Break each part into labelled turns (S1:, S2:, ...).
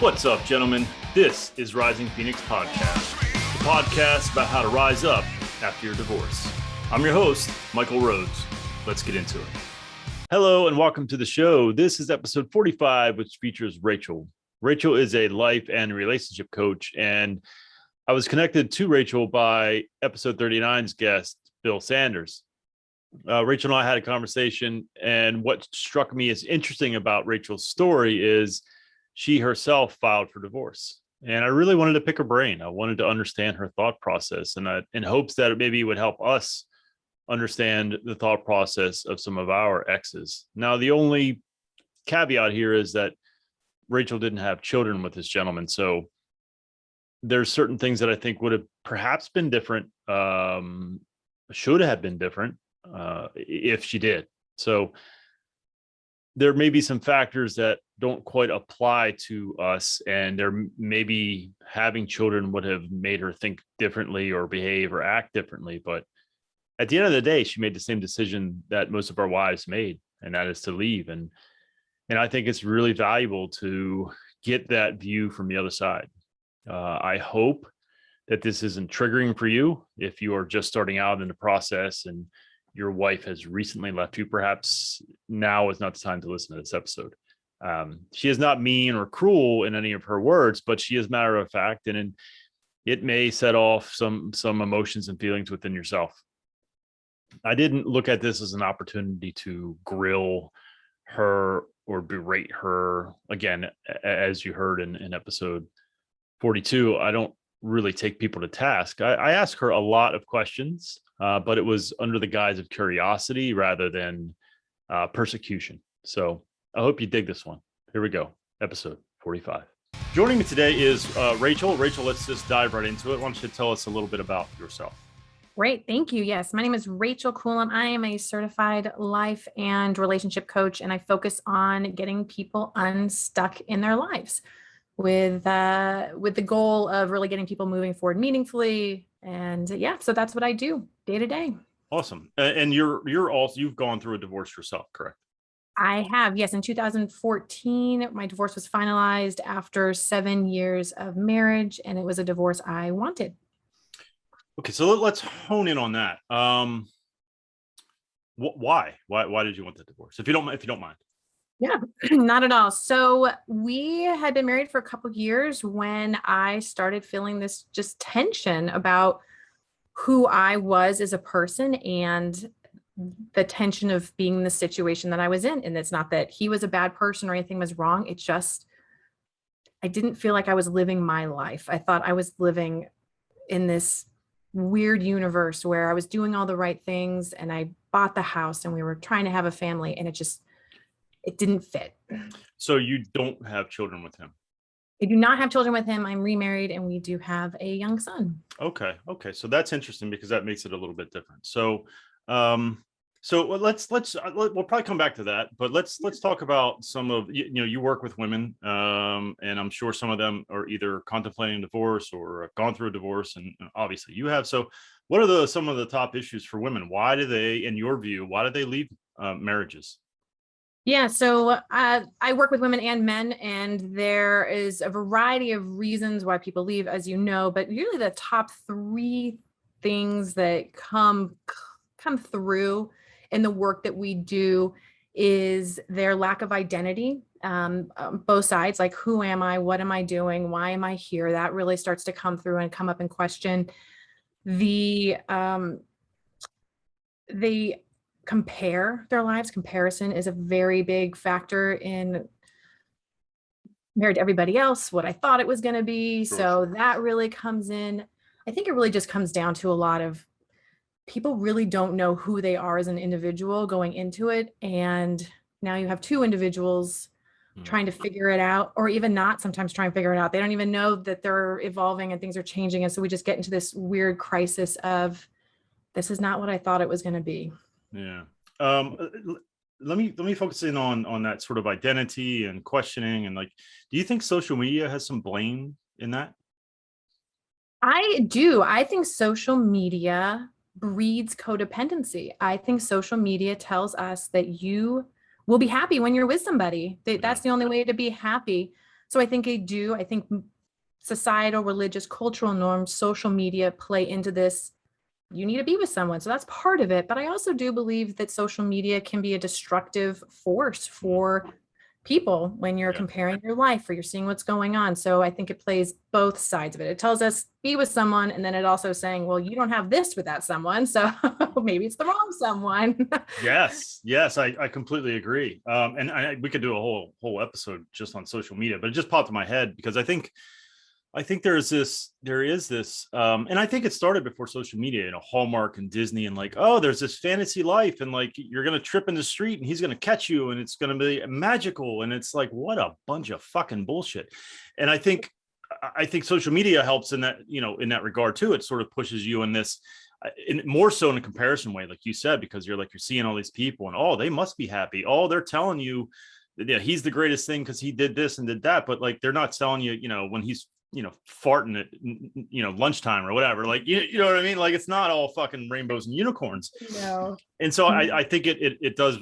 S1: What's up, gentlemen? This is Rising Phoenix Podcast, the podcast about how to rise up after your divorce. I'm your host, Michael Rhodes. Let's get into it. Hello, and welcome to the show. This is episode 45, which features Rachel. Rachel is a life and relationship coach, and I was connected to Rachel by episode 39's guest, Bill Sanders. Rachel and I had a conversation, and what struck me as interesting about Rachel's story is she herself filed for divorce. And I really wanted to pick her brain. I wanted to understand her thought process, and in hopes that maybe it would help us understand the thought process of some of our exes. Now, the only caveat here is that Rachel didn't have children with this gentleman. So there's certain things that I think would have perhaps been different, should have been different if she did. So there may be some factors that don't quite apply to us, and there maybe having children would have made her think differently or behave or act differently. But at the end of the day, she made the same decision that most of our wives made, and that is to leave. And I think it's really valuable to get that view from the other side. I hope that this isn't triggering for you if you are just starting out in the process and your wife has recently left you. Perhaps now is not the time to listen to this episode. She is not mean or cruel in any of her words, but she is matter of fact, and it may set off some emotions and feelings within yourself. I didn't look at this as an opportunity to grill her or berate her. Again, as you heard in episode 42, I don't really take people to task. I ask her a lot of questions, but it was under the guise of curiosity rather than persecution. So I hope you dig this one. Here we go. Episode 45. Joining me today is Rachel. Rachel, let's just dive right into it. Why don't you tell us a little bit about yourself?
S2: Great. Thank you. Yes. My name is Rachel Coulomb. I am a certified life and relationship coach, and I focus on getting people unstuck in their lives with the goal of really getting people moving forward meaningfully. And yeah, so that's what I do day to day.
S1: Awesome. And you've gone through a divorce yourself, correct?
S2: I have, yes. In 2014, my divorce was finalized after 7 years of marriage, and it was a divorce I wanted.
S1: Okay, so let's hone in on that. Why did you want the divorce? If you don't mind.
S2: Yeah, not at all. So we had been married for a couple of years when I started feeling this just tension about who I was as a person and the tension of being in the situation that I was in. And it's not that he was a bad person or anything was wrong. It just, I didn't feel like I was living my life. I thought I was living in this weird universe where I was doing all the right things and I bought the house and we were trying to have a family, and it didn't fit.
S1: So you don't have children with him?
S2: I do not have children with him. I'm remarried and we do have a young son.
S1: Okay. So that's interesting because that makes it a little bit different. So we'll probably come back to that, but let's talk about some of, you work with women, and I'm sure some of them are either contemplating divorce or have gone through a divorce, and obviously you have. So what are some of the top issues for women? Why do they, in your view, leave marriages?
S2: Yeah, so I work with women and men, and there is a variety of reasons why people leave, as you know, but usually the top three things that come through in the work that we do is their lack of identity, both sides, like who am I, what am I doing, why am I here? That really starts to come through and come up in question. They compare their lives. Comparison is a very big factor in compared to everybody else, what I thought it was going to be.
S1: Sure.
S2: So that really comes in. I think it really just comes down to a lot of people really don't know who they are as an individual going into it. And now you have two individuals trying to figure it out, or even not sometimes trying to figure it out. They don't even know that they're evolving and things are changing. And so we just get into this weird crisis of, this is not what I thought it was going to be.
S1: Yeah. Let me focus in on that sort of identity and questioning, and do you think social media has some blame in that?
S2: I do. I think social media breeds codependency. I think social media tells us that you will be happy when you're with somebody. That's the only way to be happy. So I think I think societal, religious, cultural norms, social media play into this. You need to be with someone. So that's part of it. But I also do believe that social media can be a destructive force for people when you're comparing your life or you're seeing what's going on. So I think it plays both sides of it. It tells us be with someone, and then it also saying, well, you don't have this with that someone, so maybe it's the wrong someone.
S1: Yes, I completely agree. We could do a whole episode just on social media, but it just popped in my head because I think there is this, and I think it started before social media, Hallmark and Disney, and like, oh, there's this fantasy life, and like you're gonna trip in the street, and he's gonna catch you, and it's gonna be magical, and it's like, what a bunch of fucking bullshit. And I think social media helps in that, in that regard too. It sort of pushes you in this, more so in a comparison way, like you said, because you're seeing all these people, and oh, they must be happy. Oh, they're telling you, yeah, he's the greatest thing because he did this and did that, but like they're not telling you, when he's farting at lunchtime or whatever, like you know what I mean, like it's not all fucking rainbows and unicorns.
S2: No.
S1: And so I think it does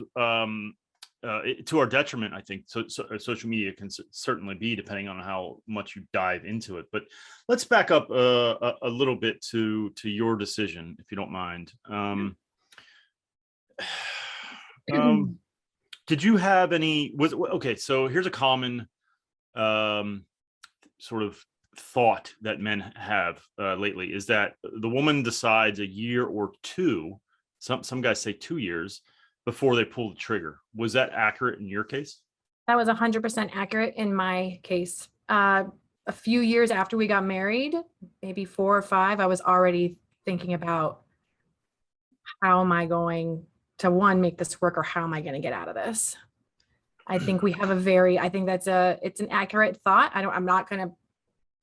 S1: to our detriment. I think so social media can certainly be, depending on how much you dive into it. But let's back up a little bit to your decision, if you don't mind. Did you have any, okay, so here's a common sort of thought that men have lately, is that the woman decides a year or two, some guys say 2 years, before they pull the trigger. Was that accurate in your case?
S2: That was 100% accurate in my case. A few years after we got married, maybe 4 or 5, I was already thinking about, how am I going to, one, make this work, or how am I going to get out of this? I think we have I think it's an accurate thought. I'm not going to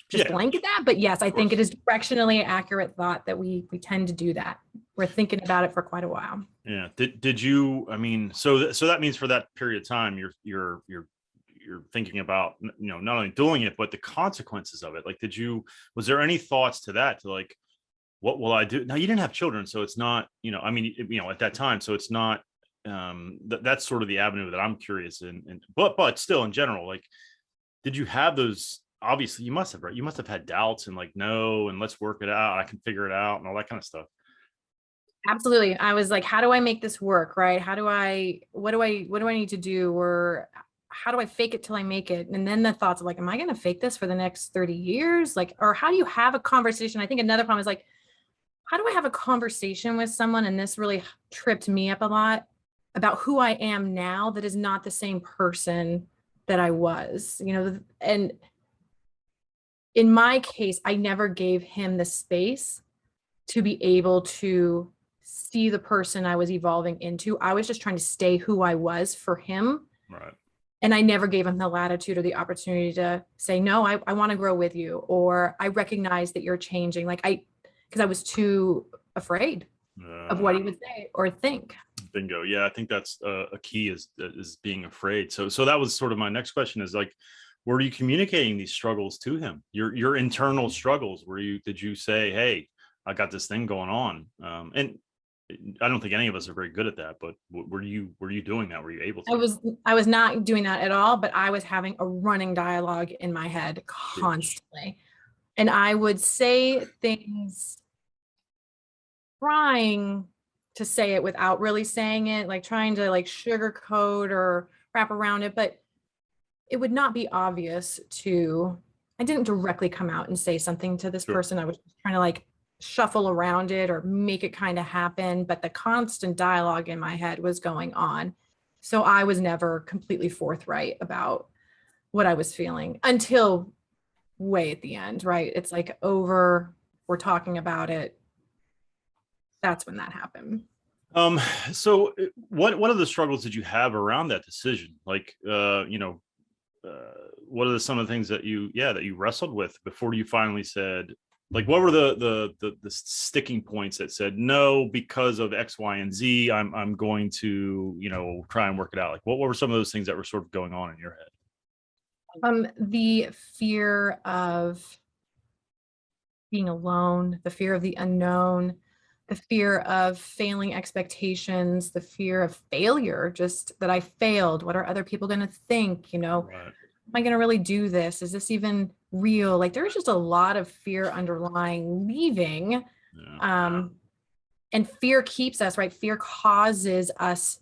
S2: just blanket that, but yes, I think it is directionally an accurate thought that we tend to do that. We're thinking about it for quite a while. Yeah.
S1: Did you, I mean, so that means for that period of time, you're thinking about, not only doing it, but the consequences of it. Like, was there any thoughts to that, to like, what will I do? Now, you didn't have children, so it's not, at that time, so it's not, that's sort of the avenue that I'm curious in, but still, in general, like, did you have those? Obviously you must have, right? You must have had doubts and like, no, and let's work it out, I can figure it out, and all that kind of stuff.
S2: Absolutely. I was like, how do I make this work? Right? What do I need to do? Or how do I fake it till I make it? And then the thoughts of like, am I going to fake this for the next 30 years? Like, or how do you have a conversation? I think another problem is like, how do I have a conversation with someone? And this really tripped me up a lot, about who I am now that is not the same person that I was, and in my case, I never gave him the space to be able to see the person I was evolving into. I was just trying to stay who I was for him.
S1: Right.
S2: And I never gave him the latitude or the opportunity to say, no, I want to grow with you, or I recognize that you're changing. Because I was too afraid of what he would say or think.
S1: Bingo. Yeah, I think that's a key, is being afraid. So that was sort of my next question, is like, were you communicating these struggles to him, your internal struggles? Did you say, hey, I got this thing going on? And I don't think any of us are very good at that, but were you doing that? Were you able to?
S2: I was not doing that at all, but I was having a running dialogue in my head constantly. And I would say things, trying to say it without really saying it, like trying to like sugarcoat or wrap around it, but it would not be obvious I didn't directly come out and say something to this person. I was just trying to like shuffle around it or make it kind of happen, but the constant dialogue in my head was going on. So I was never completely forthright about what I was feeling until way at the end, right? It's like over, we're talking about it. That's when that happened.
S1: So what are the struggles that you have around that decision? Like, what are some of the things that you wrestled with before you finally said, like, what were the sticking points that said, no, because of X, Y, and Z, I'm going to, try and work it out? Like, what were some of those things that were sort of going on in your head?
S2: The fear of being alone, the fear of the unknown, the fear of failing expectations, the fear of failure, just that I failed. What are other people going to think?
S1: Right.
S2: I going to really do this? Is this even real? Like, there's just a lot of fear underlying leaving. And fear keeps us, right? Fear causes us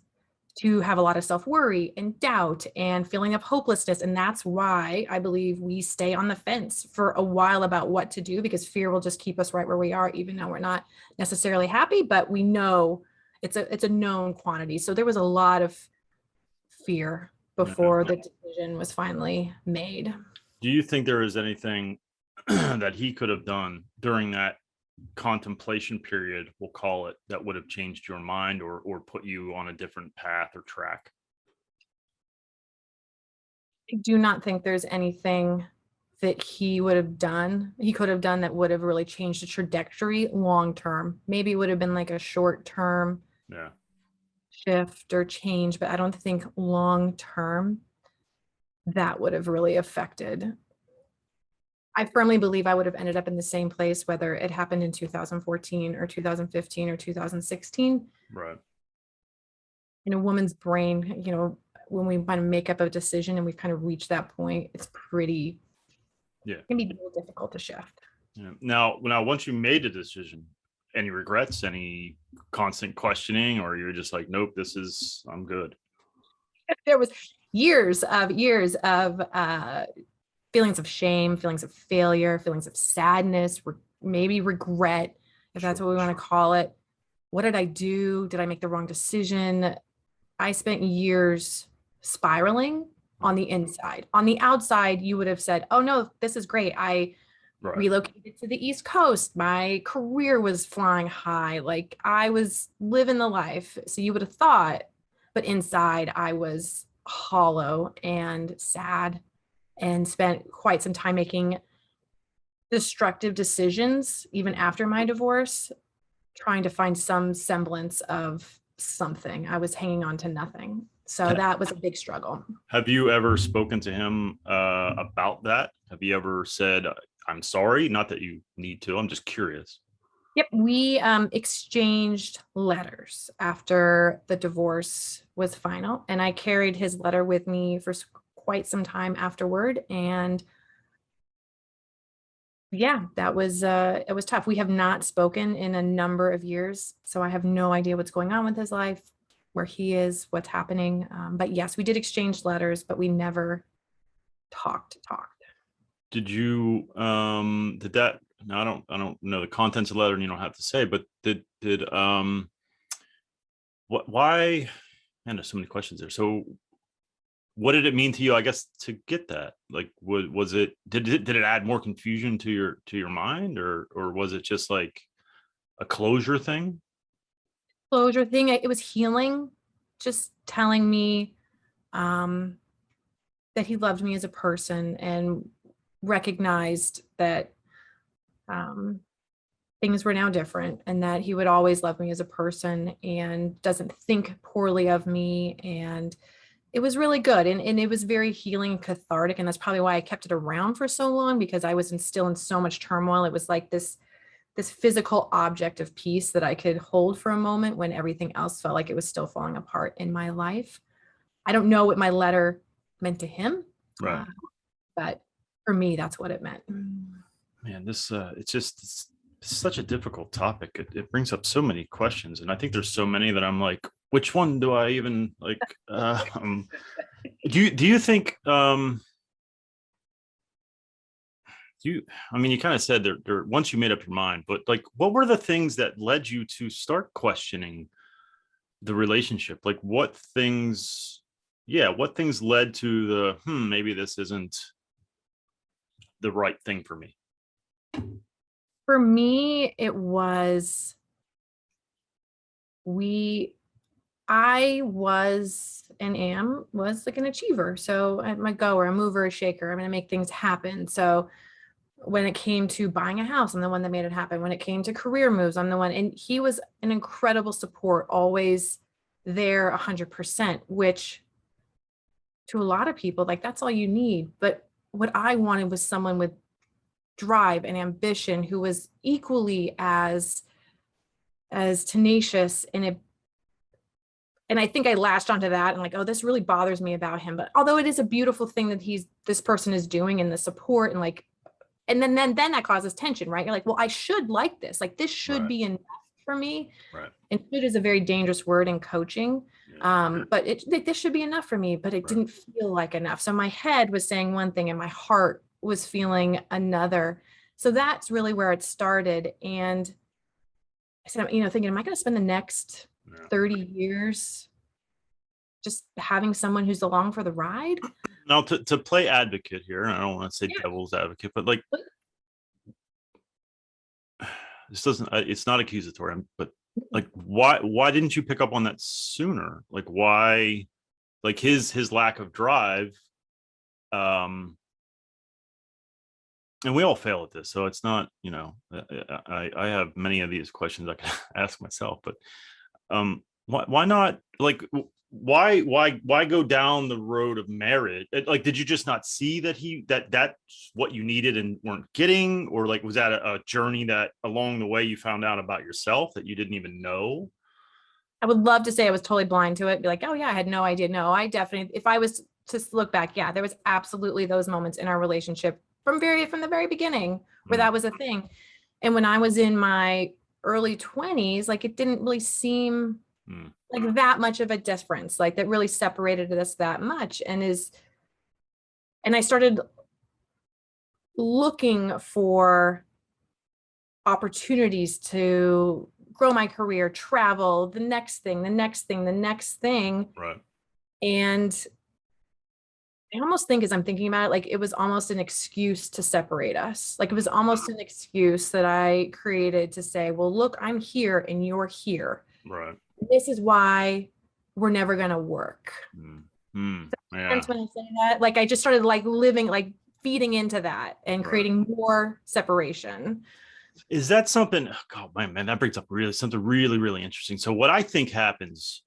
S2: to have a lot of self-worry and doubt and feeling of hopelessness. And that's why I believe we stay on the fence for a while about what to do, because fear will just keep us right where we are, even though we're not necessarily happy, but we know it's a known quantity. So there was a lot of fear before the decision was finally made.
S1: Do you think there is anything that he could have done during that contemplation period, we'll call it, that would have changed your mind or put you on a different path or track?
S2: I do not think there's anything that he could have done that would have really changed the trajectory long term. Maybe it would have been like a short term shift or change, but I don't think long term that would have really affected. I firmly believe I would have ended up in the same place, whether it happened in 2014 or 2015 or 2016.
S1: Right.
S2: In a woman's brain, you know, when we kind of make up a decision and we've kind of reached that point, it's pretty, it can be really difficult to shift.
S1: Yeah. Now, once you made a decision, any regrets, any constant questioning, or you're just like, nope, I'm good?
S2: There was years of feelings of shame, feelings of failure, feelings of sadness, maybe regret, if that's what we want to call it. What did I do? Did I make the wrong decision? I spent years spiraling on the inside. On the outside, you would have said, oh no, this is great. I relocated to the East Coast. My career was flying high. Like, I was living the life. So you would have thought, but inside I was hollow and sad, and spent quite some time making destructive decisions, even after my divorce, trying to find some semblance of something. I was hanging on to nothing. So that was a big struggle.
S1: Have you ever spoken to him about that? Have you ever said, I'm sorry? Not that you need to, I'm just curious.
S2: Yep, we exchanged letters after the divorce was final, and I carried his letter with me for quite some time afterward. And yeah, that was it was tough. We have not spoken in a number of years, so I have no idea what's going on with his life, where he is, what's happening. But yes, we did exchange letters, but we never talked.
S1: Did you did that? Now I don't know the contents of the letter, and you don't have to say, but why? Man, there's so many questions there. So what did it mean to you, I guess, to get that? Like, did it add more confusion to your mind, or was it just like a closure thing?
S2: It was healing, just telling me that he loved me as a person and recognized that things were now different, and that he would always love me as a person and doesn't think poorly of me. And it was really good. And it was very healing and cathartic. And that's probably why I kept it around for so long, because I was still in so much turmoil. It was like this physical object of peace that I could hold for a moment when everything else felt like it was still falling apart in my life. I don't know what my letter meant to him,
S1: right?
S2: But for me, that's what it meant.
S1: Man, it's such a difficult topic. It brings up so many questions, and I think there's so many that I'm like, which one do I even like? Do you think? I mean, you kind of said there once you made up your mind, but like, what were the things that led you to start questioning the relationship? Like, what things led to the maybe this isn't the right thing for me?
S2: For me, it was I was like an achiever. So I'm a goer, a mover, a shaker. I'm going to make things happen. So when it came to buying a house, I'm the one that made it happen. When it came to career moves, I'm the one. And he was an incredible support, always there 100%, which to a lot of people, like, that's all you need. But what I wanted was someone with drive and ambition, who was equally as tenacious and and I think I latched onto that and like, oh, this really bothers me about him. But although it is a beautiful thing that this person is doing and the support and like, and then that causes tension, right? You're like, well, I should like this. Like this should
S1: Right.
S2: be enough for me.
S1: Right.
S2: And should is a very dangerous word in coaching.
S1: Yeah.
S2: But this should be enough for me, but it didn't feel like enough. So my head was saying one thing and my heart was feeling another. So that's really where it started. And I said, thinking, am I going to spend the next 30 years just having someone who's along for the ride?
S1: Now to play advocate here, and I don't want to say devil's advocate, but like this doesn't, it's not accusatory, but like why didn't you pick up on that sooner? Like why, like his lack of drive, and we all fail at this, so it's not, I have many of these questions I can ask myself, but why not, like why go down the road of marriage? Like, did you just not see that that's what you needed and weren't getting, or like was that a journey that along the way you found out about yourself that you didn't even know?
S2: I would love to say I was totally blind to it, be like, oh yeah, I had no idea. No, I definitely, if I was to look back, yeah, there was absolutely those moments in our relationship from the very beginning where that was a thing. And when I was in my early 20s, like it didn't really seem like that much of a difference, like that really separated us that much. And I started looking for opportunities to grow my career, travel, the next thing.
S1: Right.
S2: And I almost think, as I'm thinking about it, like it was almost an excuse to separate us. Like it was almost an excuse that I created to say, well, look, I'm here and you're here.
S1: Right.
S2: This is why we're never going to work.
S1: Yeah.
S2: When I say that, like I just started like living, like feeding into that and creating more separation.
S1: Is that something? Oh man, that brings up something really, really interesting. So what I think happens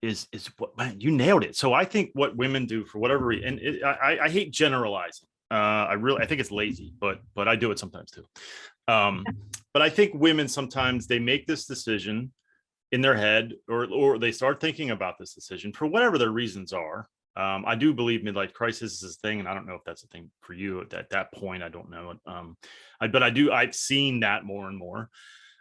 S1: is what, man, you nailed it. So I think what women do for whatever reason, and I hate generalizing. I think it's lazy, but I do it sometimes too. But I think women sometimes they make this decision in their head, or they start thinking about this decision for whatever their reasons are. I do believe midlife crisis is a thing, and I don't know if that's a thing for you at that point. I don't know. But I've seen that more and more,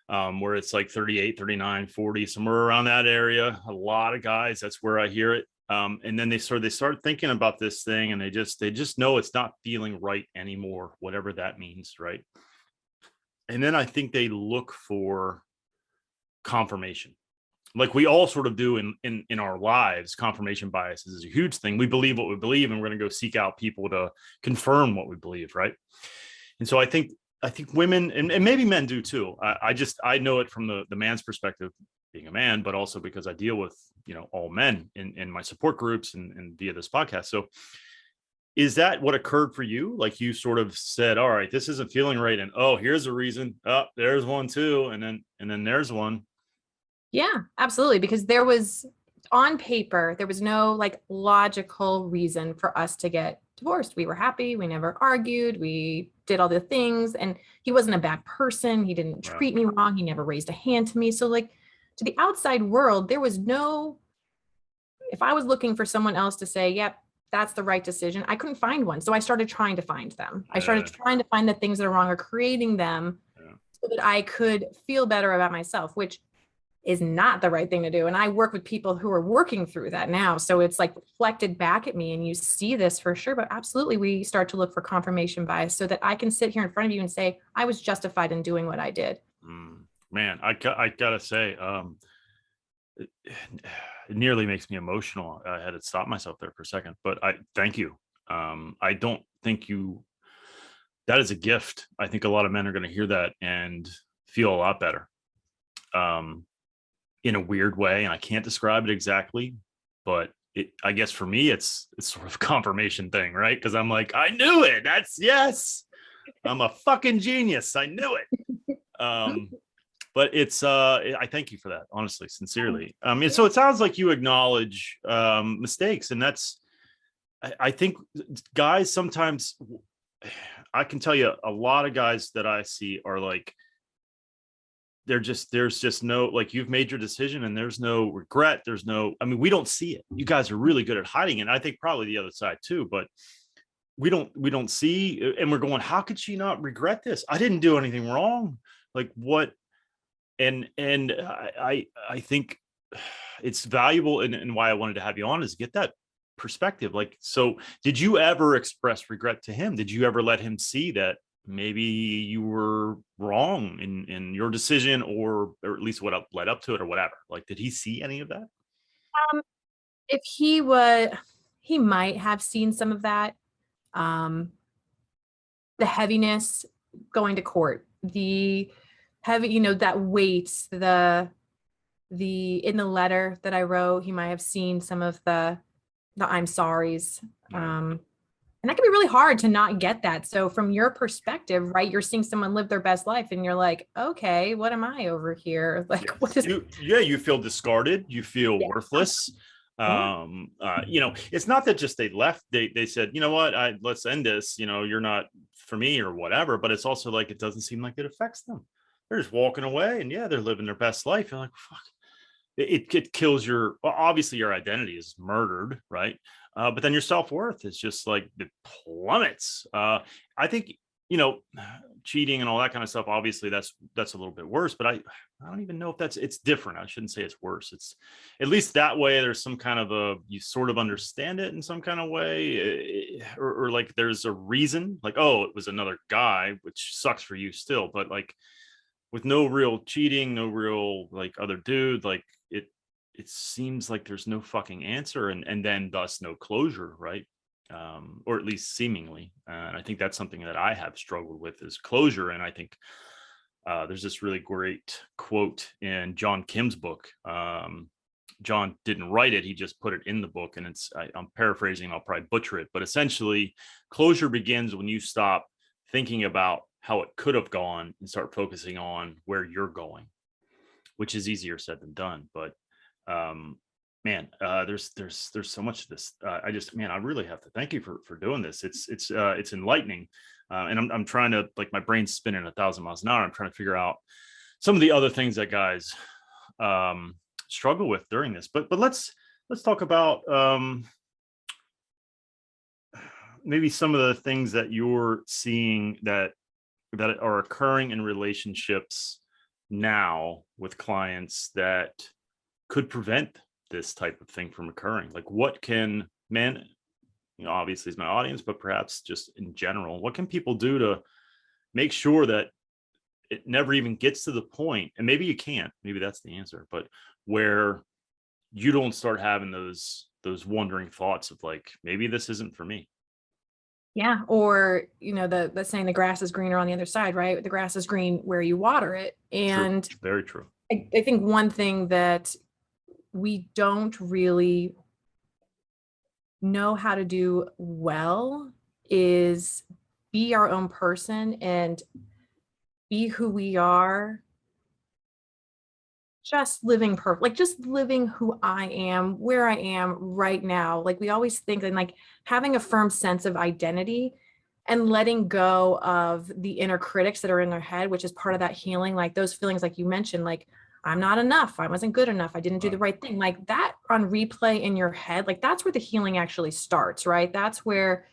S1: where it's like 38, 39, 40, somewhere around that area. A lot of guys, that's where I hear it. And then they start thinking about this thing, and they just know it's not feeling right anymore, whatever that means, right? And then I think they look for confirmation, like we all sort of do in our lives. Confirmation bias is a huge thing. We believe what we believe, and we're going to go seek out people to confirm what we believe, right? And so I think women, and maybe men do too. I know it from the man's perspective, being a man, but also because I deal with all men in my support groups and via this podcast. So is that what occurred for you? Like you sort of said, all right, this isn't feeling right, and oh, here's a reason. Oh, there's one too, and then there's one.
S2: Yeah, absolutely. Because there was, on paper, there was no like logical reason for us to get divorced. We were happy. We never argued. We did all the things, and he wasn't a bad person. He didn't treat me wrong. He never raised a hand to me. So like to the outside world, there was no, if I was looking for someone else to say, yep, that's the right decision, I couldn't find one. So I started trying to find them. I started trying to find the things that are wrong or creating them so that I could feel better about myself, which is not the right thing to do. And I work with people who are working through that now. So it's like reflected back at me, and you see this for sure. But absolutely, we start to look for confirmation bias so that I can sit here in front of you and say, I was justified in doing what I did.
S1: Man, I gotta say, it nearly makes me emotional. I had to stop myself there for a second, but I thank you. I don't think that is a gift. I think a lot of men are going to hear that and feel a lot better. In a weird way, and I can't describe it exactly, but I guess for me it's sort of a confirmation thing, right? Because I'm like, I knew it. Yes, I'm a fucking genius. I knew it. But it's I thank you for that, honestly, sincerely. So it sounds like you acknowledge mistakes, and that's I think guys sometimes, I can tell you a lot of guys that I see are like, there's just no, like, you've made your decision and there's no regret. There's no, I mean, we don't see it. You guys are really good at hiding it. And I think probably the other side too, but we don't see, and we're going, how could she not regret this? I didn't do anything wrong. Like, what? And I think it's valuable, and why I wanted to have you on is get that perspective. Like, so did you ever express regret to him? Did you ever let him see that maybe you were wrong in your decision, or at least what led up to it, or whatever? Like, did he see any of that?
S2: Um, if he would, he might have seen some of that. The heaviness going to court, the heavy, that weight, the in the letter that I wrote, he might have seen some of the I'm sorry's. And that can be really hard to not get that. So from your perspective, right, you're seeing someone live their best life and you're like, okay, what am I over here? Like, what is
S1: you feel discarded, you feel worthless. It's not that just they left, they said, you know what, let's end this, you're not for me or whatever, but it's also like, it doesn't seem like it affects them. They're just walking away and they're living their best life. You're like, fuck, it kills obviously your identity is murdered, right? But then your self-worth is just like, it plummets. I think, cheating and all that kind of stuff, obviously that's a little bit worse, but I don't even know if it's different. I shouldn't say it's worse. It's at least that way there's some kind of you sort of understand it in some kind of way, or like there's a reason, like, oh, it was another guy, which sucks for you still, but like with no real cheating, no real like other dude, like it seems like there's no fucking answer, and then thus no closure, right? Or at least seemingly. And I think that's something that I have struggled with, is closure. And I think there's this really great quote in John Kim's book. John didn't write it, he just put it in the book, and I'm paraphrasing, I'll probably butcher it, but essentially closure begins when you stop thinking about how it could have gone and start focusing on where you're going, which is easier said than done. But man, there's so much of this. I really have to thank you for doing this. It's enlightening. And I'm trying to, like, my brain's spinning 1,000 miles an hour. I'm trying to figure out some of the other things that guys struggle with during this. But let's talk about maybe some of the things that you're seeing that are occurring in relationships now with clients that could prevent this type of thing from occurring. Like, what can men, obviously is my audience, but perhaps just in general, what can people do to make sure that it never even gets to the point, and maybe you can't, maybe that's the answer, but where you don't start having those wandering thoughts of like, maybe this isn't for me.
S2: Yeah. Or, the saying, the grass is greener on the other side, right? The grass is green where you water it. And
S1: True. Very true.
S2: I think one thing that we don't really know how to do well is be our own person and be who we are, just living perfect, like just living who I am, where I am right now. Like, we always think, and like having a firm sense of identity and letting go of the inner critics that are in their head, which is part of that healing. Like those feelings, like you mentioned, like, I'm not enough, I wasn't good enough, I didn't do the right thing, like that on replay in your head, like that's where the healing actually starts, right? That's where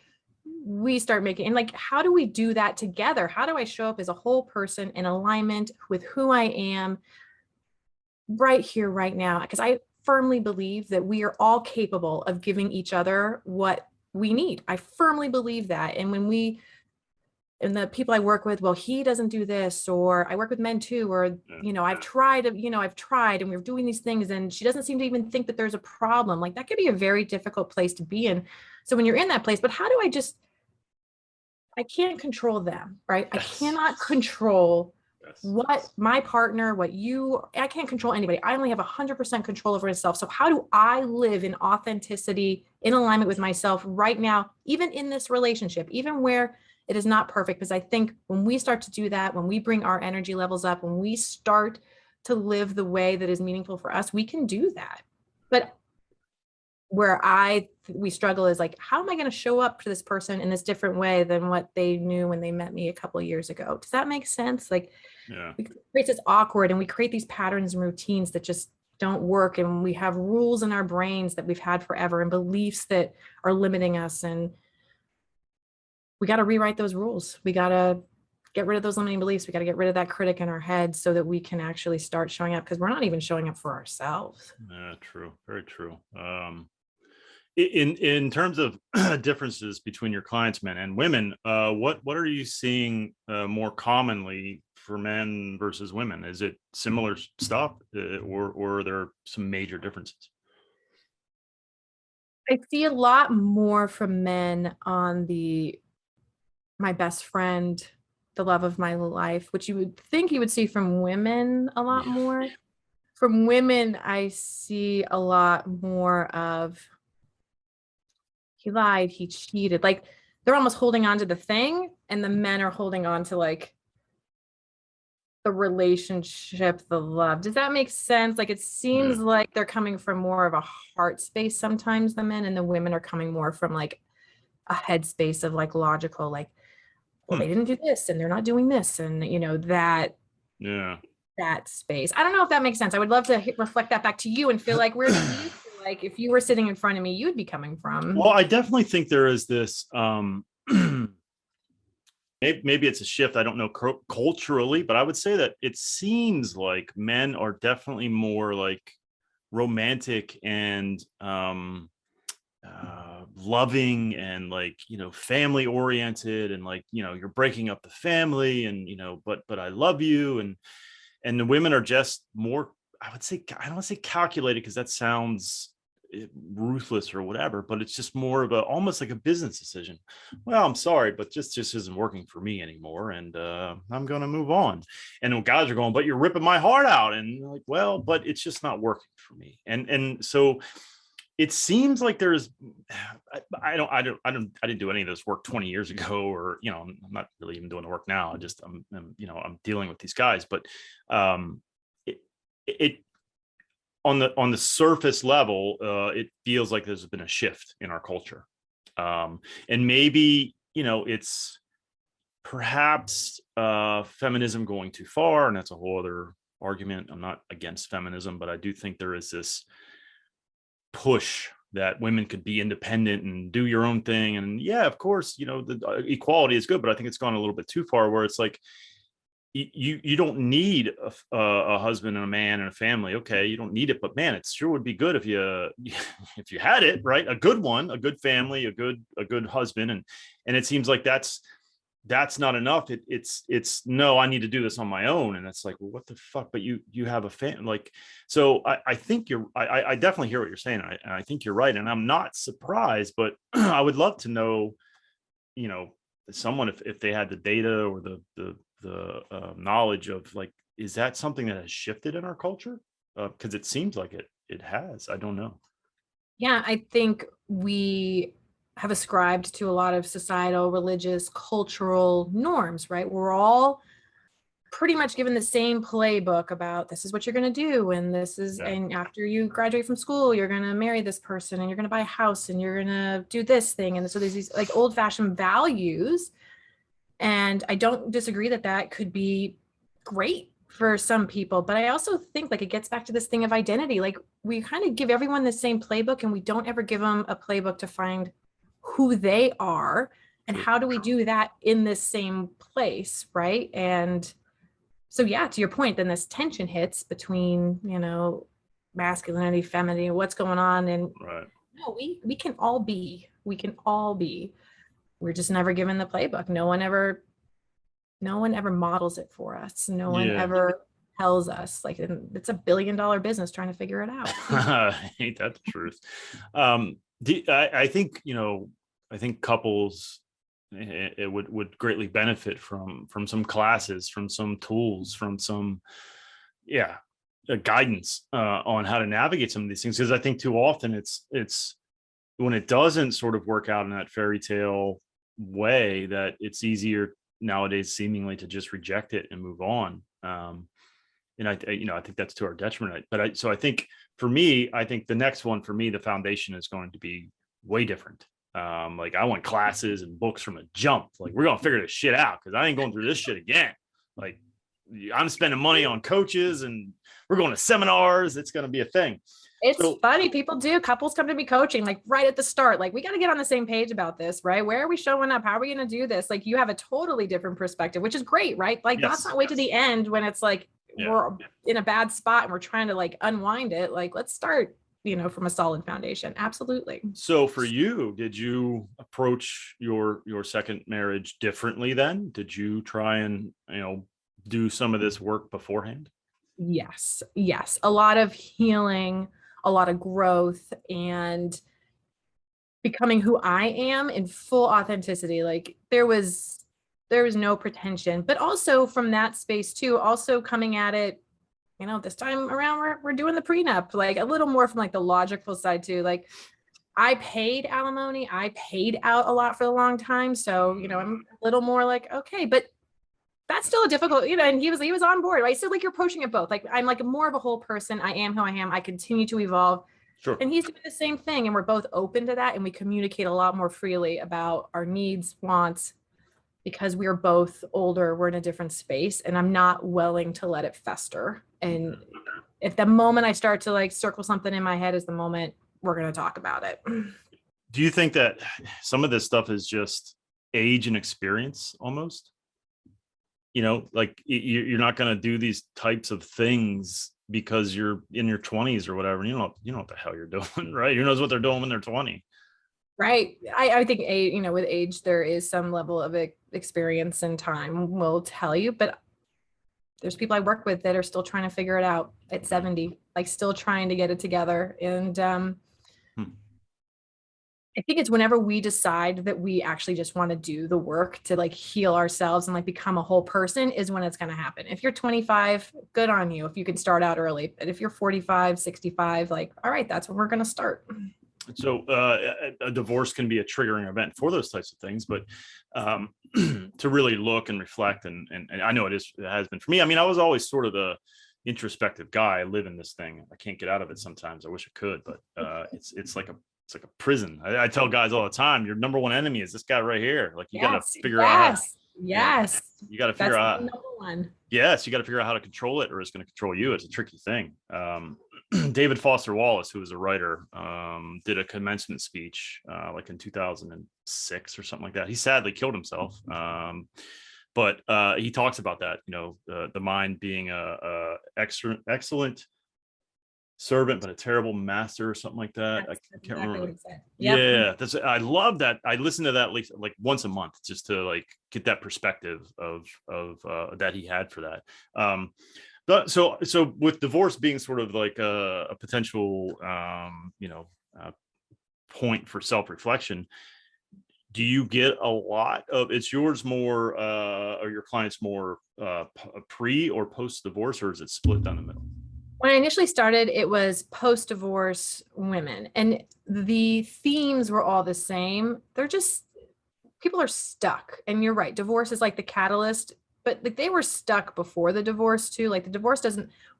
S2: we start making, and like, how do we do that together? How do I show up as a whole person in alignment with who I am right here, right now? Because I firmly believe that we are all capable of giving each other what we need. I firmly believe that. And and the people I work with, well, he doesn't do this, or I work with men too, or, I've tried and we're doing these things and she doesn't seem to even think that there's a problem. Like, that could be a very difficult place to be in. So when you're in that place, but how do I can't control them, right? I cannot control what my partner, I can't control anybody. I only have 100% control over myself. So how do I live in authenticity, in alignment with myself right now, even in this relationship, even where it is not perfect? Because I think when we start to do that, when we bring our energy levels up, when we start to live the way that is meaningful for us, we can do that. But where we struggle is like, how am I going to show up to this person in this different way than what they knew when they met me a couple of years ago? Does that make sense? Like,
S1: Yeah.
S2: we create this awkward, and we create these patterns and routines that just don't work. And we have rules in our brains that we've had forever and beliefs that are limiting us. And we got to rewrite those rules. We got to get rid of those limiting beliefs. We got to get rid of that critic in our head so that we can actually start showing up, because we're not even showing up for ourselves.
S1: Yeah, true. Very true. In terms of differences between your clients, men and women, what are you seeing more commonly for men versus women? Is it similar stuff, or are there some major differences?
S2: I see a lot more from men on my best friend, the love of my life, which you would think you would see from women a lot
S1: Yeah.
S2: more. From women, I see a lot more of, he lied, he cheated. Like, they're almost holding on to the thing, and the men are holding on to like the relationship, the love. Does that make sense? Like, it seems
S1: Yeah.
S2: like they're coming from more of a heart space sometimes, the men, and the women are coming more from like a head space of like logical, like, well, they didn't do this and they're not doing this, and
S1: Yeah.
S2: that space. I don't know if that makes sense. I would love to reflect that back to you and feel like, where do you feel like if you were sitting in front of me, you'd be coming from?
S1: Well, I definitely think there is this maybe it's a shift. I don't know culturally, but I would say that it seems like men are definitely more like romantic and loving and like, family oriented, and like, you're breaking up the family, and but I love you, and the women are just more, I would say, I don't want to say calculated because that sounds ruthless or whatever, but it's just more of a, almost like a business decision. Well, I'm sorry, but just isn't working for me anymore, and I'm gonna move on. And then guys are going, but you're ripping my heart out, and like, well, but it's just not working for me. And so it seems like there's, I didn't do any of this work 20 years ago, or I'm not really even doing the work now. I'm dealing with these guys, but it, it on the surface level, it feels like there's been a shift in our culture, and maybe it's perhaps feminism going too far, and that's a whole other argument. I'm not against feminism, but I do think there is this push that women could be independent and do your own thing. And yeah, of course, the equality is good, but I think it's gone a little bit too far, where it's like you don't need a husband and a man and a family. Okay, you don't need it, but man, it sure would be good if you if you had it, right? A good one, a good family, a good husband, and it seems like that's not enough. It's no, I need to do this on my own. And it's like, well, what the fuck? But you have a fan, like, so I think I definitely hear what you're saying. I think you're right. And I'm not surprised, but I would love to know, someone, if they had the data or the knowledge of, like, is that something that has shifted in our culture? Because it seems like it has. I don't know.
S2: Yeah, I think we have ascribed to a lot of societal, religious, cultural norms, right? We're all pretty much given the same playbook about, this is what you're going to do, and this is,
S1: Yeah.
S2: and after you graduate from school, you're going to marry this person, and you're going to buy a house, and you're going to do this thing. And so there's these like old-fashioned values, and I don't disagree that that could be great for some people, but I also think like it gets back to this thing of identity. Like, we kind of give everyone the same playbook, and we don't ever give them a playbook to find who they are, and how do we do that in this same place, right? And so, yeah, to your point, then this tension hits between, masculinity, femininity, what's going on. And
S1: Right.
S2: no, we can all be, we're just never given the playbook. No one ever models it for us. No one
S1: Yeah.
S2: ever tells us. Like, it's $1 billion business trying to figure it out.
S1: Ain't that the truth? I think, I think couples, it would greatly benefit from some classes, from some tools, from some, yeah, guidance on how to navigate some of these things. Because I think too often it's when it doesn't sort of work out in that fairy tale way, that it's easier nowadays seemingly to just reject it and move on. and I think that's to our detriment. But so I think for me, I think the next one for me, the foundation is going to be way different. Like I want classes and books from a jump. Like we're gonna figure this shit out because I ain't going through this shit again. Like I'm spending money on coaches and we're going to seminars. It's gonna be a thing.
S2: It's funny. People do. Couples come to me coaching like right at the start. Like we got to get on the same page about this, right? Where are we showing up? How are we going to do this? Like you have a totally different perspective, which is great, right? Like let's not wait to the end when it's like we're in a bad spot and we're trying to like unwind it. Like let's start, from a solid foundation. Absolutely.
S1: So for you, did you approach your second marriage differently then? Did you try and, do some of this work beforehand?
S2: Yes. A lot of healing, a lot of growth, and becoming who I am in full authenticity. Like there was no pretension, but also from that space too, also coming at it, this time around, we're doing the prenup, like a little more from like the logical side too. Like I paid alimony, I paid out a lot for a long time. So, I'm a little more like, okay, but that's still a difficult, and he was on board, right? So like you're approaching it both. Like I'm like more of a whole person. I am who I am. I continue to evolve.
S1: Sure.
S2: And he's doing the same thing. And we're both open to that. And we communicate a lot more freely about our needs, wants, because we're both older, we're in a different space, and I'm not willing to let it fester. And if the moment I start to like circle something in my head is the moment we're going to talk about it.
S1: Do you think that some of this stuff is just age and experience almost? Like you're not going to do these types of things because you're in your 20s or whatever. You know what the hell you're doing, right? Who knows what they're doing when they're 20?
S2: Right. I think with age, there is some level of experience and time will tell you, but there's people I work with that are still trying to figure it out at 70, like still trying to get it together. And I think it's whenever we decide that we actually just want to do the work to like heal ourselves and like become a whole person is when it's going to happen. If you're 25, good on you if you can start out early. But if you're 45, 65, like, all right, that's when we're going to start.
S1: So a divorce can be a triggering event for those types of things, but to really look and reflect, and I know it has been for me. I mean, I was always sort of the introspective guy. I live in this thing. I can't get out of it sometimes. I wish I could, but it's like a prison. I tell guys all the time, your number one enemy is this guy right here. Like you got to figure out.
S2: Yes.
S1: You got to figure out.
S2: Number one.
S1: Yes, you got to figure out how to control it, or it's going to control you. It's a tricky thing. David Foster Wallace, who was a writer, did a commencement speech like in 2006 or something like that. He sadly killed himself. But he talks about that, the mind being a excellent servant, but a terrible master or something like that.
S2: That's
S1: I can't remember.
S2: What he said. Yep.
S1: Yeah, I love that. I listen to that at least like once a month just to like get that perspective of that he had for that. But so with divorce being sort of like a potential point for self-reflection, do you get a lot of it's yours more or your clients more pre or post divorce, or is it split down the middle?
S2: When I initially started, it was post-divorce women, and the themes were all the same. They're just, people are stuck. And you're right, divorce is like the catalyst, but like they were stuck before the divorce too. Like the divorce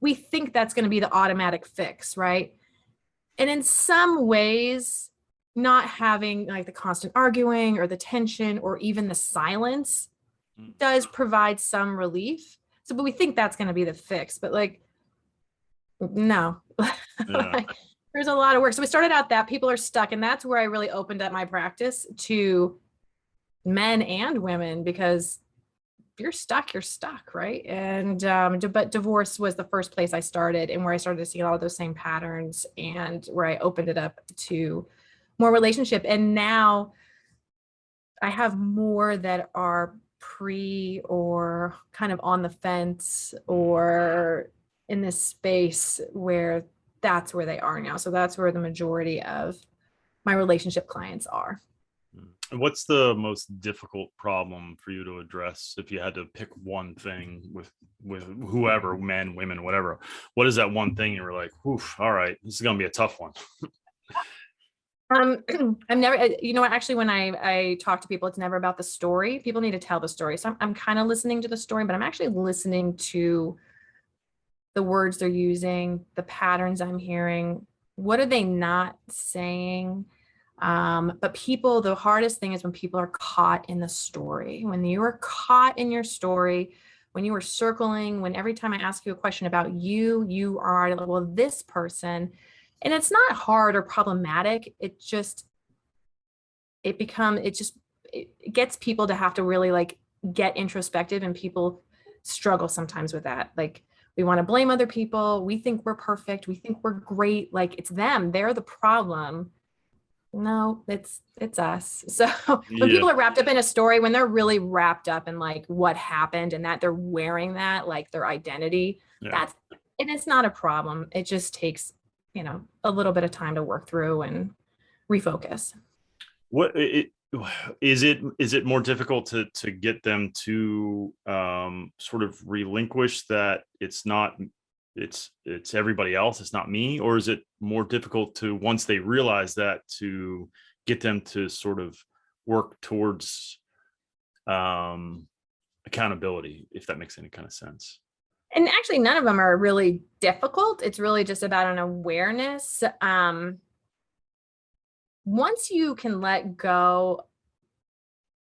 S2: we think that's going to be the automatic fix, right? And in some ways, not having like the constant arguing or the tension or even the silence does provide some relief. So, but we think that's going to be the fix, but like, no. Like, there's a lot of work. So we started out that people are stuck, and that's where I really opened up my practice to men and women, because if you're stuck, right? And but divorce was the first place I started, and where I started to see a lot of those same patterns, and where I opened it up to more relationship. And now I have more that are pre or kind of on the fence or in this space where that's where they are now. So that's where the majority of my relationship clients are.
S1: What's the most difficult problem for you to address if you had to pick one thing with whoever, men, women, whatever? What is that one thing you were like, oof, all right, this is going to be a tough one?
S2: I'm never, actually, when I talk to people, it's never about the story. People need to tell the story. So I'm kind of listening to the story, but I'm actually listening to the words they're using, the patterns I'm hearing. What are they not saying? But people, the hardest thing is when people are caught in the story. When you are caught in your story, when you are circling, when every time I ask you a question about you, you are like, well, this person, and it's not hard or problematic. It just, it gets people to have to really like get introspective, and people struggle sometimes with that. Like, we want to blame other people. We think we're perfect. We think we're great. Like, it's them. They're the problem. No, it's us. So when
S1: Yeah.
S2: people are wrapped up in a story, when they're really wrapped up in like what happened and that they're wearing that like their identity,
S1: Yeah.
S2: and it's not a problem. It just takes, a little bit of time to work through and refocus.
S1: What is it more difficult to get them to sort of relinquish that it's everybody else, it's not me, or is it more difficult to, once they realize that, to get them to sort of work towards accountability, if that makes any kind of sense?
S2: And actually, none of them are really difficult. It's really just about an awareness. Once you can let go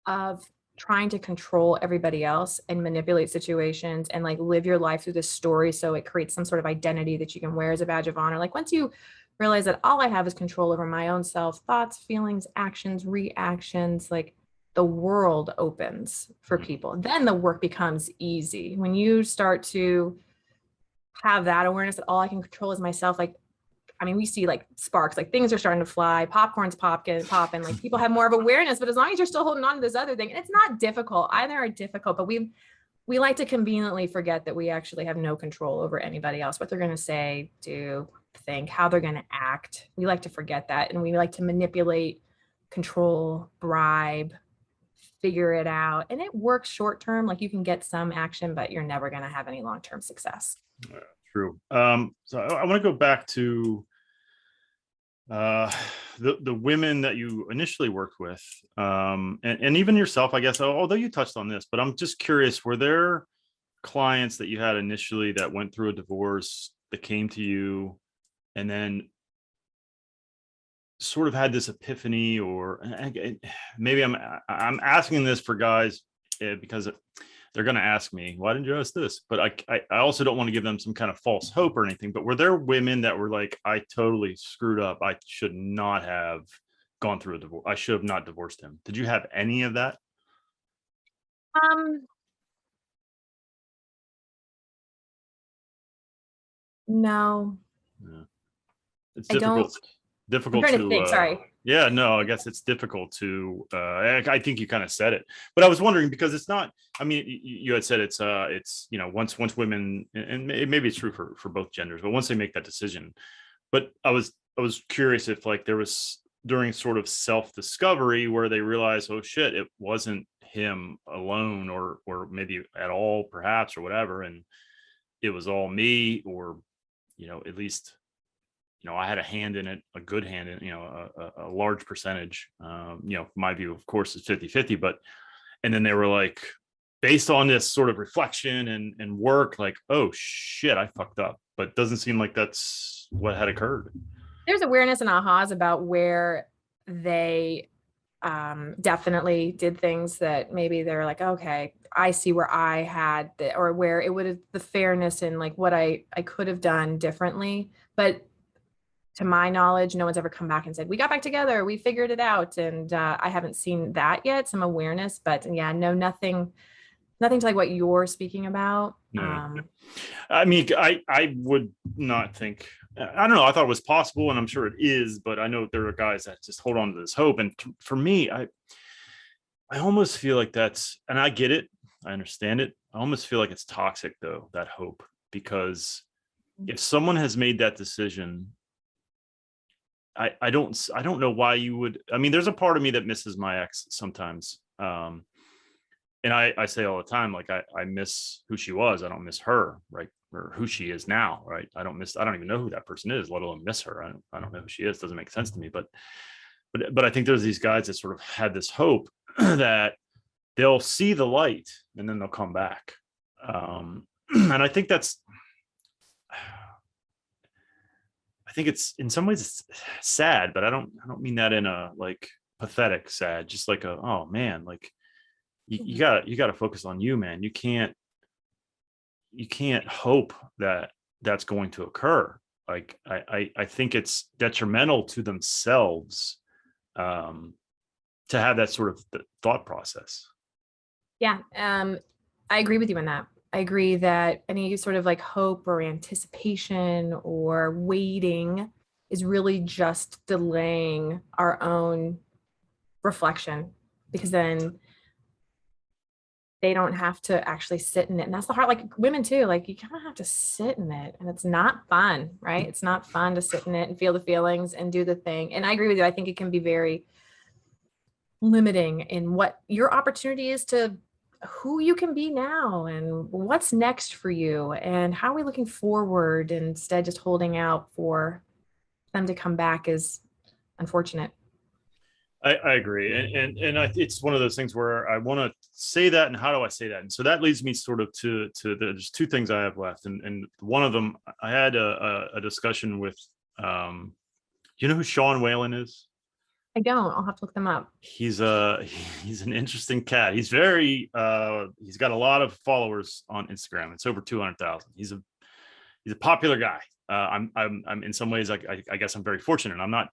S2: of trying to control everybody else and manipulate situations and like live your life through this story, so it creates some sort of identity that you can wear as a badge of honor. Like, once you realize that all I have is control over my own self, thoughts, feelings, actions, reactions, like, the world opens for people. Then the work becomes easy. When you start to have that awareness that all I can control is myself, like, I mean, we see like sparks, like things are starting to fly, popcorn's popping, like people have more of awareness. But as long as you're still holding on to this other thing, and it's not difficult, either are difficult, but we like to conveniently forget that we actually have no control over anybody else, what they're going to say, do, think, how they're going to act. We like to forget that, and we like to manipulate, control, bribe, figure it out. And it works short term, like you can get some action, but you're never going to have any long-term success.
S1: True. So I want to go back to the women that you initially worked with, and even yourself, I guess, although you touched on this, but I'm just curious, were there clients that you had initially that went through a divorce, that came to you and then sort of had this epiphany, or maybe I'm asking this for guys because they're going to ask me, why didn't you ask this? But I also don't want to give them some kind of false hope or anything. But were there women that were like, I totally screwed up, I should not have gone through a divorce, I should have not divorced him? Did you have any of that?
S2: No,
S1: Yeah. It's
S2: I don't.
S1: difficult
S2: I'm trying
S1: to
S2: to think, sorry.
S1: yeah, no, I guess it's difficult to I think you kind of said it, but I was wondering, because it's not, I mean, you had said it's once women, and maybe it's true for both genders, but once they make that decision. But I was curious if like there was during sort of self-discovery where they realized, oh shit, it wasn't him alone, or maybe at all, perhaps, or whatever, and it was all me, or at least I had a hand in it, a good hand in, a large percentage. My view, of course, is 50-50, but, and then they were like, based on this sort of reflection and work, like, oh shit, I fucked up. But it doesn't seem like that's what had occurred.
S2: There's awareness and ahas about where they definitely did things that maybe they're like, okay, I see where I had or where it would have the fairness and like what I could have done differently. But to my knowledge, no one's ever come back and said, we got back together, we figured it out. And I haven't seen that yet, some awareness, but yeah, no, nothing to like what you're speaking about.
S1: Yeah. I mean, I would not think, I don't know, I thought it was possible, and I'm sure it is, but I know there are guys that just hold on to this hope. And for me, I almost feel like that's, and I get it, I understand it, I almost feel like it's toxic though, that hope, because if someone has made that decision, I don't know why you would. I mean, there's a part of me that misses my ex sometimes. And I say all the time, like, I miss who she was. I don't miss her, right? Or who she is now, right? I don't even know who that person is, let alone miss her. I don't know who she is. Doesn't make sense to me. But I think there's these guys that sort of had this hope that they'll see the light and then they'll come back. And I think that's I think it's in some ways it's sad, but I don't mean that in a like pathetic sad, just like oh man, like you gotta focus on you, man. You can't hope that that's going to occur. Like I think it's detrimental to themselves to have that sort of thought process.
S2: Yeah, I agree with you on that. I agree that any sort of like hope or anticipation or waiting is really just delaying our own reflection, because then they don't have to actually sit in it. And that's the hard, like women too, like you kind of have to sit in it, and it's not fun, right? It's not fun to sit in it and feel the feelings and do the thing. And I agree with you. I think it can be very limiting in what your opportunity is to who you can be now and what's next for you and how are we looking forward, instead just holding out for them to come back is unfortunate.
S1: I agree, and it's one of those things where I want to say that, and how do I say that? And so that leads me sort of to there's two things I have left, and one of them I had a discussion with. You know who Sean Whalen is?
S2: I don't. I'll have to look them up.
S1: He's an interesting cat. He's very he's got a lot of followers on Instagram. It's over 200,000. He's a popular guy. I'm in some ways I guess I'm very fortunate. I'm not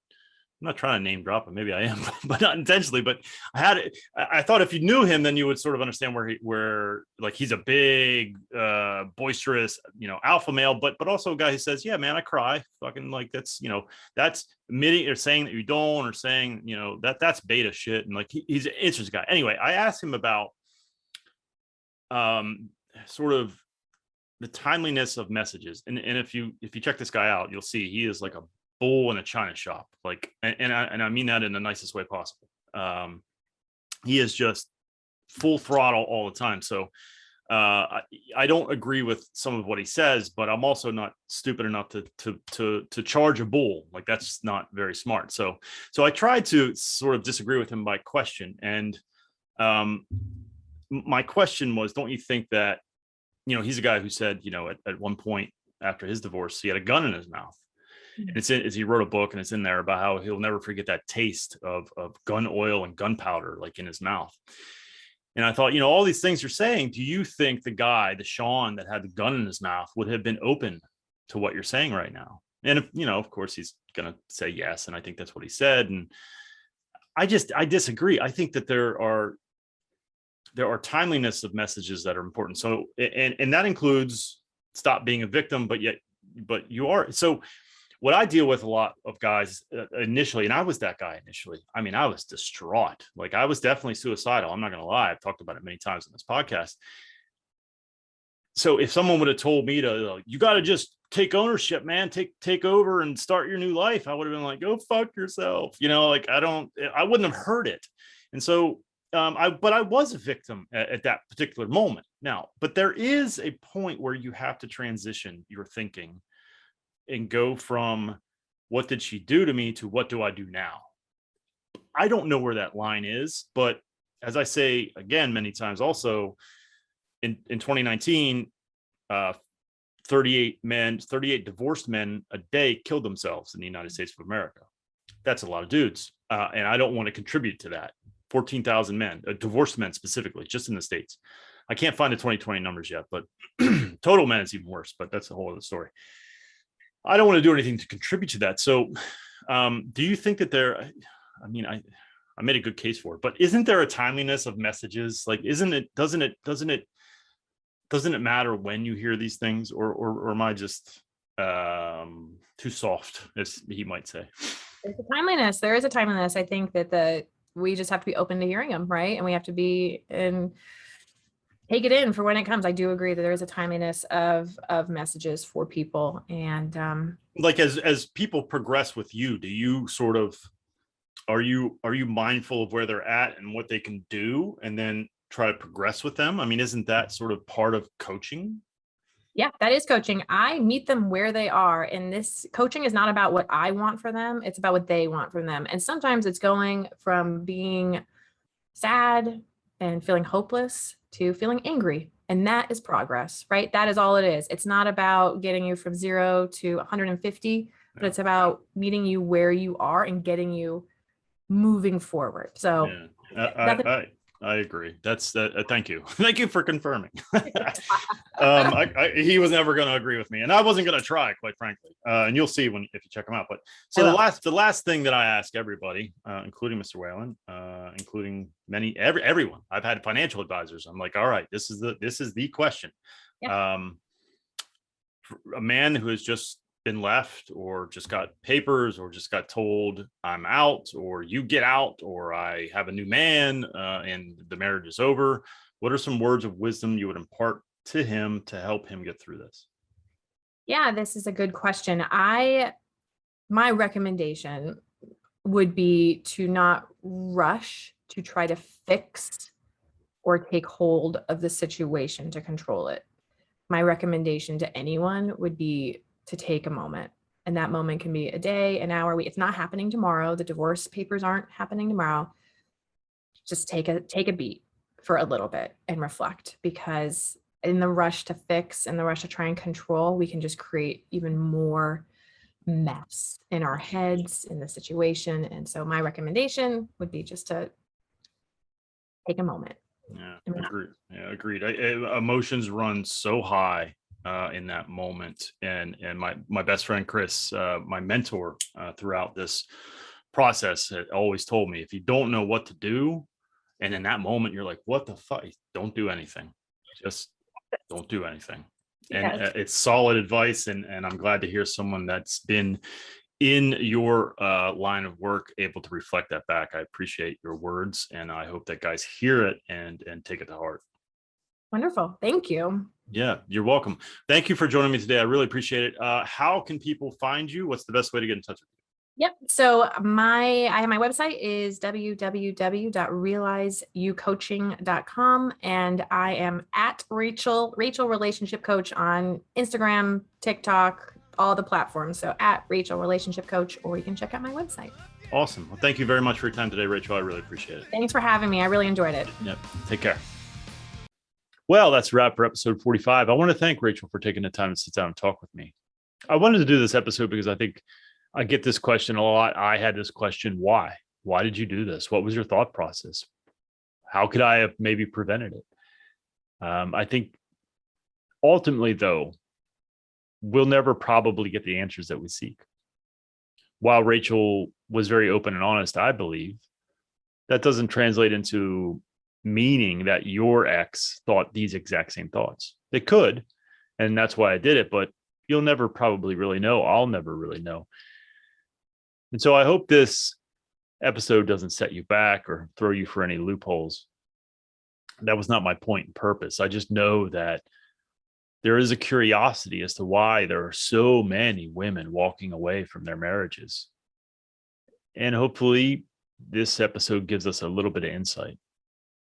S1: trying to name drop him. Maybe I am, but not intentionally. But I thought if you knew him, then you would sort of understand where like he's a big, boisterous, alpha male, but also a guy who says, yeah, man, I cry. Fucking like that's admitting or saying that you don't, or saying, that's beta shit. And like, he's an interesting guy. Anyway, I asked him about, sort of the timeliness of messages. And if you check this guy out, you'll see he is like a bull in a china shop, like, and I mean that in the nicest way possible. He is just full throttle all the time. So I don't agree with some of what he says, but I'm also not stupid enough to charge a bull. Like that's not very smart. So I tried to sort of disagree with him by question, and my question was, don't you think that he's a guy who said at one point after his divorce he had a gun in his mouth. And he wrote a book, and it's in there about how he'll never forget that taste of gun oil and gunpowder, like in his mouth. And I thought, all these things you're saying, do you think the Sean that had the gun in his mouth would have been open to what you're saying right now? And if, of course he's going to say yes. And I think that's what he said. And I disagree. I think that there are timeliness of messages that are important. So, and that includes stop being a victim, but you are. So what I deal with a lot of guys initially, and I was that guy initially. I mean, I was distraught. Like I was definitely suicidal. I'm not going to lie. I've talked about it many times on this podcast. So if someone would have told me you got to just take ownership, man, take over and start your new life, I would have been like, go fuck yourself. Like I wouldn't have heard it. And so, but I was a victim at that particular moment. Now, but there is a point where you have to transition your thinking and go from what did she do to me to what do I do now? I don't know where that line is, but as I say again many times also, in 2019, 38 divorced men a day killed themselves in the United States of America. That's a lot of dudes. And I don't want to contribute to that. 14,000 men, divorced men specifically, just in the States. I can't find the 2020 numbers yet, but total men is even worse, but that's a whole other story. I don't want to do anything to contribute to that. So do you think that I made a good case for it, but isn't there a timeliness of messages? Like, doesn't it matter when you hear these things, or am I just too soft, as he might say?
S2: There's a timeliness. There is a timeliness. I think that we just have to be open to hearing them, right? And we have to be take it in for when it comes. I do agree that there is a timeliness of messages for people. And
S1: like as people progress with you, do you sort of, are you mindful of where they're at and what they can do, and then try to progress with them? I mean, isn't that sort of part of coaching?
S2: Yeah, that is coaching. I meet them where they are. And this coaching is not about what I want for them. It's about what they want from them. And sometimes it's going from being sad and feeling hopeless to feeling angry And that is progress, right? That is all it is. It's not about getting you from 0 to 150, but it's about meeting you where you are and getting you moving forward. So
S1: I agree. That's thank you. Thank you for confirming. He was never going to agree with me, and I wasn't going to try, quite frankly. And you'll see if you check him out. But so the last thing that I ask everybody, including Mr. Whalen, including everyone, I've had financial advisors. I'm like, all right, this is the question. Yeah. A man who has just been left, or just got papers, or just got told I'm out, or you get out, or I have a new man and the marriage is over. What are some words of wisdom you would impart to him to help him get through this?
S2: Yeah, this is a good question. My recommendation would be to not rush to try to fix or take hold of the situation to control it. My recommendation to anyone would be to take a moment, and that moment can be a day, an hour, week. It's not happening tomorrow. The divorce papers aren't happening tomorrow. Just take a beat for a little bit and reflect, because in the rush to fix and the rush to try and control, we can just create even more mess in our heads, in the situation. And so my recommendation would be just to take a moment.
S1: Yeah, agreed. Emotions run so high in that moment, and my best friend Chris, my mentor throughout this process, had always told me, if you don't know what to do, and in that moment you're like, what the fuck, don't do anything. Just don't do anything. And it's solid advice, and I'm glad to hear someone that's been in your line of work able to reflect that back. I appreciate your words, and I hope that guys hear it and take it to heart.
S2: Wonderful. Thank you.
S1: Yeah, you're welcome. Thank you for joining me today. I really appreciate it. How can people find you? What's the best way to get in touch with you?
S2: Yep. So my website is www.realizeyoucoaching.com, and I am at Rachel Relationship Coach on Instagram, TikTok, all the platforms. So at Rachel Relationship Coach, or you can check out my website.
S1: Awesome. Well, thank you very much for your time today, Rachel. I really appreciate it.
S2: Thanks for having me. I really enjoyed it.
S1: Yep. Take care. Well, that's a wrap for episode 45. I want to thank Rachel for taking the time to sit down and talk with me. I wanted to do this episode because I think I get this question a lot. I had this question: why? Why did you do this? What was your thought process? How could I have maybe prevented it? I think ultimately, though, we'll never probably get the answers that we seek. While Rachel was very open and honest, I believe, that doesn't translate into meaning that your ex thought these exact same thoughts. They could, and that's why I did it, but you'll never probably really know. I'll never really know. And so I hope this episode doesn't set you back or throw you for any loopholes. That was not my point and purpose. I just know that there is a curiosity as to why there are so many women walking away from their marriages. And hopefully this episode gives us a little bit of insight.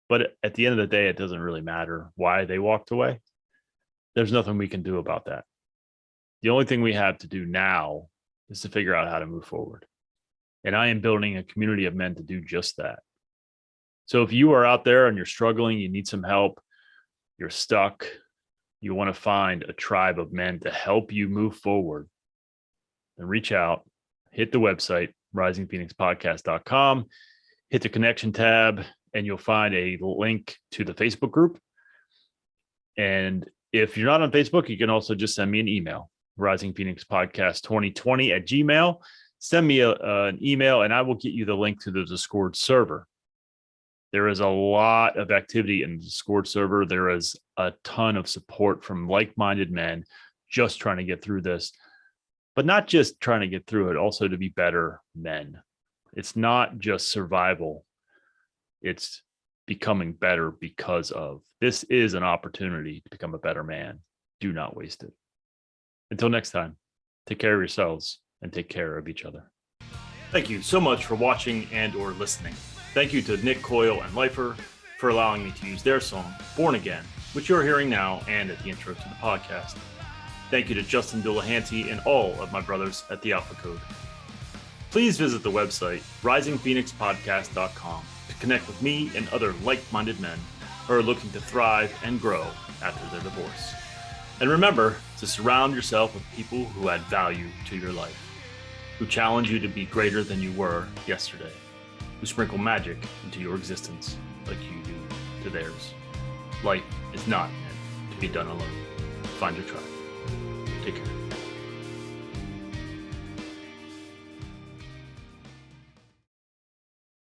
S1: But at the end of the day, it doesn't really matter why they walked away. There's nothing we can do about that. The only thing we have to do now is to figure out how to move forward. And I am building a community of men to do just that. So if you are out there and you're struggling, you need some help, you're stuck, you want to find a tribe of men to help you move forward, then reach out, hit the website, risingphoenixpodcast.com, hit the connection tab, and you'll find a link to the Facebook group. And if you're not on Facebook, you can also just send me an email, risingphoenixpodcast2020@gmail.com. Send me an email and I will get you the link to the Discord server. There is a lot of activity in the Discord server. There is a ton of support from like-minded men just trying to get through this, but not just trying to get through it, also to be better men. It's not just survival. It's becoming better because of. This is an opportunity to become a better man. Do not waste it. Until next time, take care of yourselves and take care of each other. Thank you so much for watching and or listening. Thank you to Nick Coyle and Lifer for allowing me to use their song, Born Again, which you're hearing now and at the intro to the podcast. Thank you to Justin Dulahanty and all of my brothers at the Alpha Code. Please visit the website, risingphoenixpodcast.com, to connect with me and other like-minded men who are looking to thrive and grow after their divorce. And remember to surround yourself with people who add value to your life, who challenge you to be greater than you were yesterday, who sprinkle magic into your existence like you do to theirs. Life is not meant to be done alone. Find your tribe. Take care.